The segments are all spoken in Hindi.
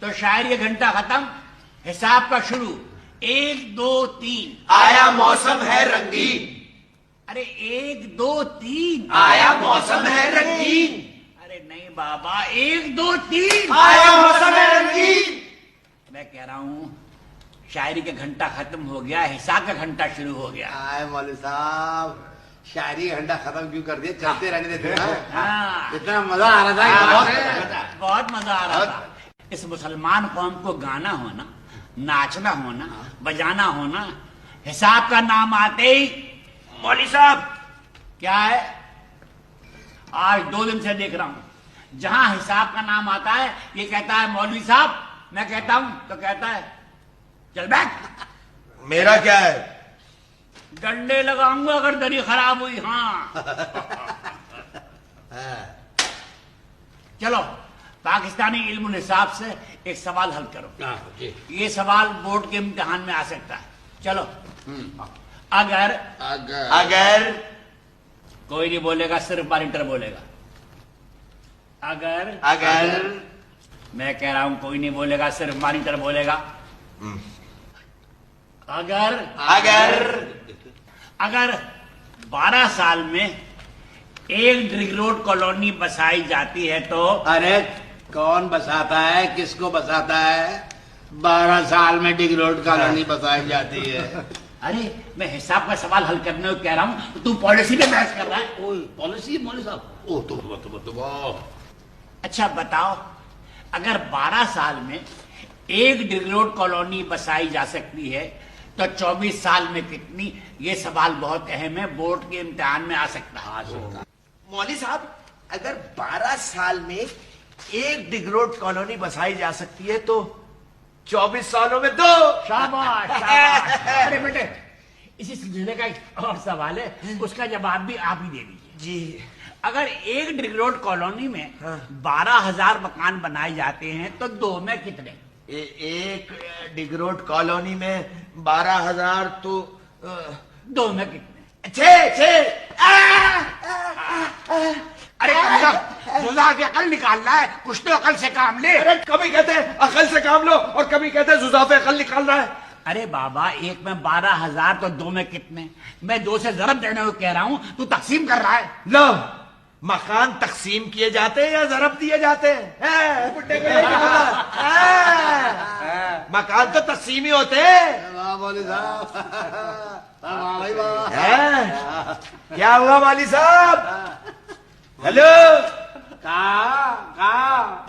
तो शायरी का घंटा खत्म, हिसाब का शुरू। 1 2 3 आया मौसम है रंगीन। अरे 1 2 3 आया मौसम है रंगीन। अरे नहीं बाबा, 1 2 3 आया मौसम है रंगीन। मैं कह रहा हूं शायरी का घंटा खत्म हो गया, हिसाब का घंटा शुरू हो गया। आए मौलवी साहब, शायरी का घंटा खत्म क्यों कर दिया? चलते रहने देते ना। हाँ, इतना मजा आ रहा था, बहुत मजा आ रहा था। इस मुसलमान कौम को गाना होना, नाचना होना, बजाना होना, हिसाब का नाम आते ही मौलवी साहब, क्या है, आज 2 दिन से देख रहा हूं, जहां हिसाब का नाम आता है ये कहता है मौलवी साहब, मैं कहता हूं तो कहता है चल बैठ। मेरा क्या है? डंडे लगाऊंगा अगर दरी खराब हुई। हाँ चलो, पाकिस्तानी इल्म हिसाब से एक सवाल हल करो। ये सवाल बोर्ड के इम्तिहान में आ सकता है। चलो, अगर अगर कोई नहीं बोलेगा, सिर्फ मॉनिटर बोलेगा। अगर मैं कह रहा हूं कोई नहीं बोलेगा, सिर्फ मॉनिटर बोलेगा। अगर 12 साल में एक ड्रिग रोड कॉलोनी बसाई जाती है तो अरे कौन बसाता है, किसको बसाता है? 12 साल में डिग रोड कॉलोनी बसाई जाती है। अरे मैं हिसाब का सवाल हल करने को कह रहा हूं, तू पॉलिसी पे बहस कर रहा है। पॉलिसी मौलवी साहब, ओ तो अच्छा बताओ, अगर 12 साल में एक डिग रोड कॉलोनी बसाई जा सकती है तो 24 साल में कितनी? ये सवाल बहुत अहम है, बोर्ड के इम्तिहान में आ सकता है। मौलवी साहब, अगर 12 साल में एक डिग रोड कॉलोनी बसाई जा सकती है तो 24 सालों में 2। शाबाश शाबाश। अरे बेटे, इसी सिलसिले का एक और सवाल है, उसका जवाब भी आप ही दे दीजिए जी। अगर एक डिग रोड कॉलोनी में 12,000 मकान बनाए जाते हैं तो 2 में कितने? एक डिग रोड कॉलोनी में 12,000 तो 2 में कितने? 6। अरे जुजा की अकल निकालना है, कुछ तो अकल से काम ले। अरे कभी कहते हैं अकल से काम लो और कभी कहते हैं जुजाफे अकल निकालना है। अरे बाबा, एक में 12,000 तो 2 में कितने? मैं 2 से जरब देने को कह रहा हूं, तू तकसीम कर रहा है। लो, मकान तकसीम किए जाते हैं या जरब दिए जाते हैं? बुड्ढे को यही पता है। मकान तो तकसीम ही होते हैं। वाह मौलवी साहब, वाह भाई वाह। क्या हुआ मौलवी साहब? हेलो, कहाँ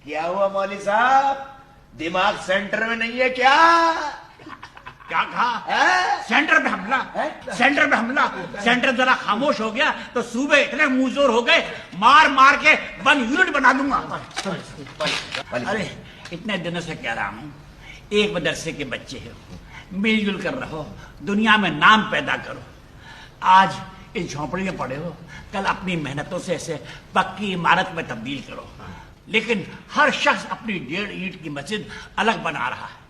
क्या हुआ मौलवी साहब? दिमाग सेंटर में नहीं है क्या? क्या कहा? सेंटर पे हमला, सेंटर पे हमला। सेंटर जरा खामोश हो गया तो सूबे इतने मुंहजोर हो गए, मार मार के 1 यूनिट बना दूंगा। अरे इतने दिनों से कह रहा हूं, एक मदरसे के बच्चे हो, मिलजुल कर रहो, दुनिया में नाम पैदा करो। आज इस झोंपड़ी में पड़े हो, कल अपनी मेहनतों से इसे पक्की इमारत में तब्दील करो। लेकिन हर शख्स अपनी 1.5 ईंट की मस्जिद अलग बना रहा है।